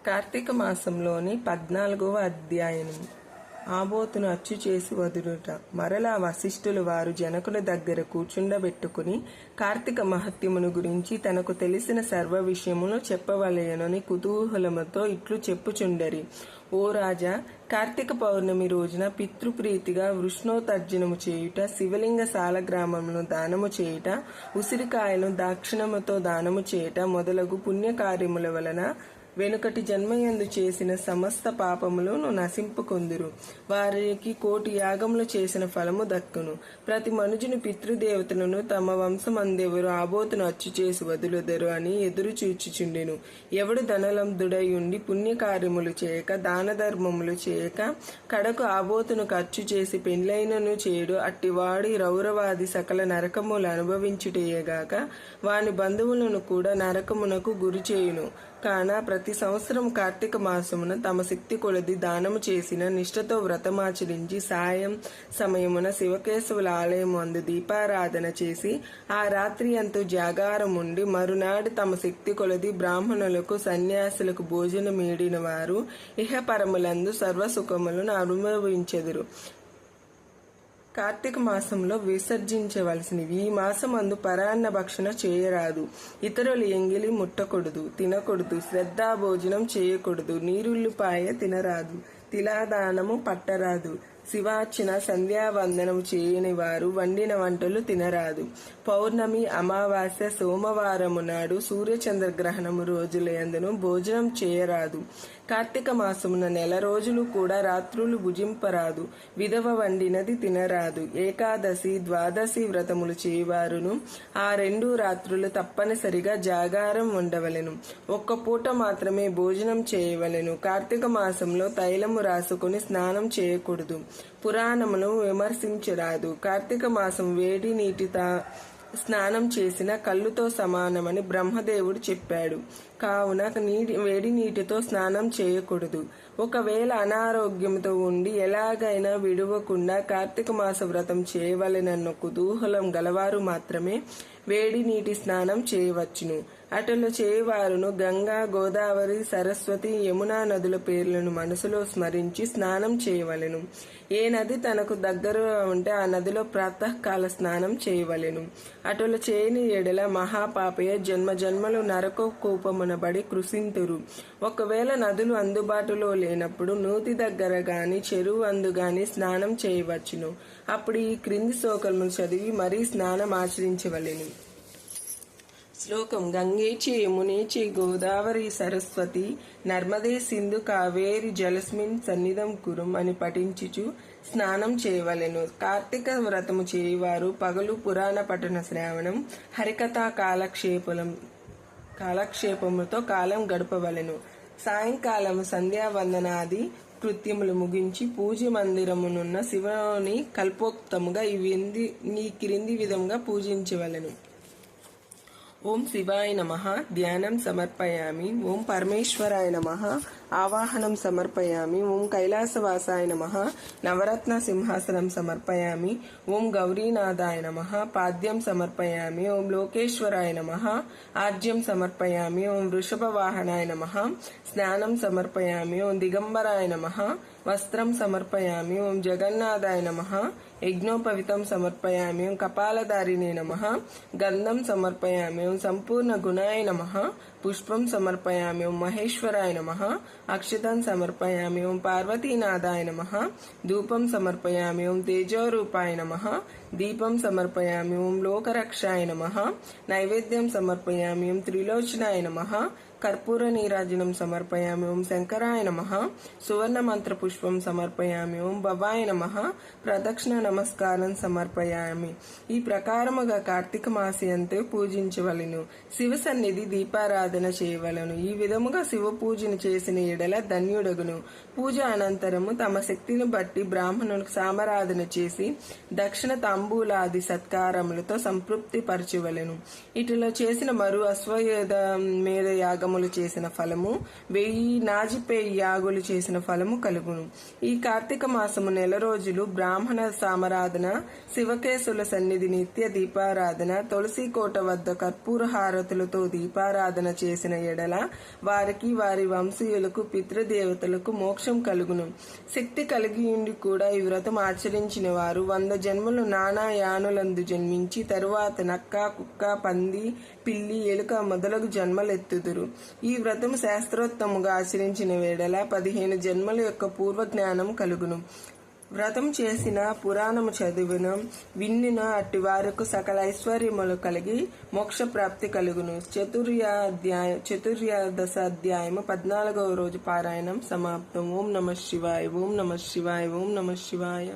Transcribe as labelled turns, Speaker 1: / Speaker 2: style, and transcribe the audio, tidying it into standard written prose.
Speaker 1: కార్తీక మాసంలోని 14వ అధ్యాయం. ఆబోతును అచ్చు చేసి వదులుట. మరలా వశిష్ఠులు వారు జనకుని దగ్గర కూర్చుండబెట్టుకుని కార్తీక మహత్యమును గురించి తనకు తెలిసిన సర్వ విషయమును చెప్పవలయనని కుతూహలముతో ఇట్లు చెప్పుచుండరి. ఓ రాజా, కార్తీక పౌర్ణమి రోజున పితృప్రీతిగా వృష్ణోతర్జనము చేయుట, శివలింగ సాలగ్రామమును దానము చేయుట, ఉసిరికాయను దాక్షిణముతో దానము చేయుట మొదలగు పుణ్యకార్యముల వలన వెనుకటి జన్మయందు చేసిన సమస్త పాపములను నశింపుకొందురు. వారికి 1,000,000 యాగములు చేసిన ఫలము దక్కును. ప్రతి మనుజుని పితృదేవతలను తమ వంశమందెవరు ఆబోతును అచ్చు చేసి వదులుదరు అని ఎదురు చూచుచుండెను. ఎవడు ధనలందుడయుండి పుణ్యకార్యములు చేయక దానధర్మములు చేయక కడకు ఆబోతును ఖర్చు చేసి పెండ్లైనను చేయుడు, అట్టివాడి రౌరవాది సకల నరకములు అనుభవించుటయేగాక వాని బంధువులను కూడా నరకమునకు గురి చేయును. కాన ప్రతి సంవత్సరం కార్తీక మాసమున తమ శక్తి కొలది దానము చేసిన నిష్ఠతో వ్రతమాచరించి సాయం సమయమున శివకేశవుల ఆలయము అందు దీపారాధన చేసి ఆ రాత్రి అంతా జాగారముండి మరునాడు తమ శక్తి కొలది బ్రాహ్మణులకు సన్యాసులకు భోజనమేడిన వారు ఇహపరములందు సర్వసుఖములను అనుభవించెదరు. కార్తీక మాసంలో విసర్జించవలసినవి. ఈ మాసమందు పరాన్న భక్షణ చేయరాదు, ఇతరులు ఎంగిలి ముట్టకూడదు, తినకూడదు, శ్రద్ధా భోజనం చేయకూడదు, నీరుల్లిపాయ తినరాదు, తిలాదానము పట్టరాదు, శివార్చన సంధ్యావందనము చేయని వారు వండిన వంటలు తినరాదు. పౌర్ణమి, అమావాస్య, సోమవారము నాడు సూర్యచంద్రగ్రహణము రోజులందును భోజనం చేయరాదు. కార్తీక మాసమున 1 రోజులు కూడా రాత్రులు భుజింపరాదు. విధవ వండినది తినరాదు. ఏకాదశి, ద్వాదశి వ్రతములు చేయవారును ఆ 2 రాత్రులు తప్పనిసరిగా జాగారం ఉండవలెను. 1 పూట మాత్రమే భోజనం చేయవలెను. కార్తీక మాసంలో తైలము రాసుకుని స్నానం చేయకూడదు. పురాణమును విమర్శించరాదు. కార్తీక మాసం వేడి నీటితో స్నానం చేసిన కళ్ళుతో సమానమని బ్రహ్మదేవుడు చెప్పాడు. కావున వేడి నీటితో స్నానం చేయకూడదు. ఒకవేళ అనారోగ్యంతో ఉండి ఎలాగైనా విడవకుండా కార్తీక మాస వ్రతం చేయవలెనన్న కుతూహలం గలవారు మాత్రమే వేడి నీటి స్నానం చేయవచ్చును. అటులో చేయవారును గంగా, గోదావరి, సరస్వతి, యమునా నదుల పేర్లను మనసులో స్మరించి స్నానం చేయవలెను. ఏ నది తనకు దగ్గర ఉంటే ఆ నదిలో ప్రాతకాల స్నానం చేయవలెను. అటులో చేయని ఎడల మహాపాపయ జన్మ జన్మలు నరక కూపమునబడి కృషింతురు. ఒకవేళ నదులు అందుబాటులో లేనప్పుడు నూతి దగ్గర గాని చెరువు అందు గాని స్నానం చేయవచ్చును. అప్పుడు ఈ క్రింది శ్లోకములు చదివి మరీ స్నానం ఆచరించవలెను. శ్లోకం. గంగేచి యమునేచి గోదావరి సరస్వతి నర్మదే సింధు కావేరి జలస్మిన్ సన్నిధం కురుం అని పఠించుచు స్నానం చేయవలెను. కార్తీక వ్రతము చేయవారు పగలు పురాణ పఠన శ్రావణం, హరికథా కాలక్షేపముతో కాలం గడపవలెను. సాయంకాలము సంధ్యావందనాది కృత్యములు ముగించి పూజ మందిరమునున్న శివుని కల్పోక్తముగా ఈ క్రింది విధంగా పూజించవలెను. ఓం శివాయ నమః ధ్యానం సమర్పయామి. ఓం పరమేశ్వరాయ నమః ఆవాహనం సమర్పయామి. ఓం కైలాసవాసాయ నమః నవరత్న సింహాసనం సమర్పయామి. ఓం గౌరీనాథాయ నమః పాద్యం సమర్పయామి. ఓం లోకేశ్వరాయ నమః ఆర్జ్యం సమర్పయామి. ఓం వృషభవాహనాయ నమః స్నానం సమర్పయామి. ఓం దిగంబరాయ నమః వస్త్రం సమర్పయామి. ఓం జగన్నాథాయ నమః యజ్ఞోపవితం సమర్పయామి. ఓం కపాలధారిణే నమః గంధం సమర్పయామి. ఓం సంపూర్ణ గుణాయ నమః పుష్పం సమర్పయామి. ఓం మహేశ్వరాయ నమః అక్షతం సమర్పయామి. ఓం పార్వతీనాథాయ నమః ధూపం సమర్పయామి. ఓం తేజోరూపాయ నమః దీపం సమర్పయామి. ఓం లోకరక్షాయ నమః నైవేద్యం సమర్పయామి. ఓం త్రిలోచనాయ నమః కర్పూర నీరాజనం సమర్పయామి. ఓం శంకరాయ నమః సువర్ణ మంత్ర పుష్పం సమర్పయామి. ఓం భవాయ నమః ప్రదక్షిణ నమస్కారం సమర్పయామి. ఈ ప్రకారముగా కార్తీక మాసంతో పూజించవలెను. శివ సన్నిధి దీపారాధన చేయవలను. ఈ విధముగా శివ పూజను చేసిన ఎడల ధన్యుడగును. పూజ అనంతరము తమ శక్తిని బట్టి బ్రాహ్మణులకు సామరాధన చేసి దక్షిణ తాంబూలాది సత్కారములతో సంతృప్తి పరచవలెను. ఇటులో చేసిన మరు అశ్వయుధ మేధ యాగములు చేసిన ఫలము 1000 నాజిపేయి యాగులు చేసిన ఫలము కలుగును. ఈ కార్తీక మాసము 1 రోజులు బ్రాహ్మణ సామరాధన, శివకేశుల సన్నిధి నిత్య దీపారాధన, తులసి కోట వద్ద కర్పూర హారతులతో దీపారాధన చేసిన ఎడల వారికి వారి వంశీయులకు పితృదేవతలకు మోక్షం కలుగును. శక్తి కలిగి ఉండి కూడా ఈ వ్రతం ఆచరించిన వారు 100 జన్మలు నానా యానులందు జన్మించి తరువాత నక్క, కుక్క, పంది, పిల్లి, ఎలుక మొదలగు జన్మలెత్తుదురు. ఈ వ్రతం శాస్త్రోత్తముగా ఆచరించిన వేళల 15 జన్మల యొక్క పూర్వ జ్ఞానం కలుగును. వ్రతం చేసిన, పురాణము చదివిన, విన్నిన అట్టి వారికి సకల ఐశ్వర్యములు కలిగి మోక్షప్రాప్తి కలుగును. చతుర్దశ అధ్యాయము 14వ రోజు పారాయణం సమాప్తం. ఓం నమః శివాయ. ఓం నమః శివాయ. ఓం నమః శివాయ.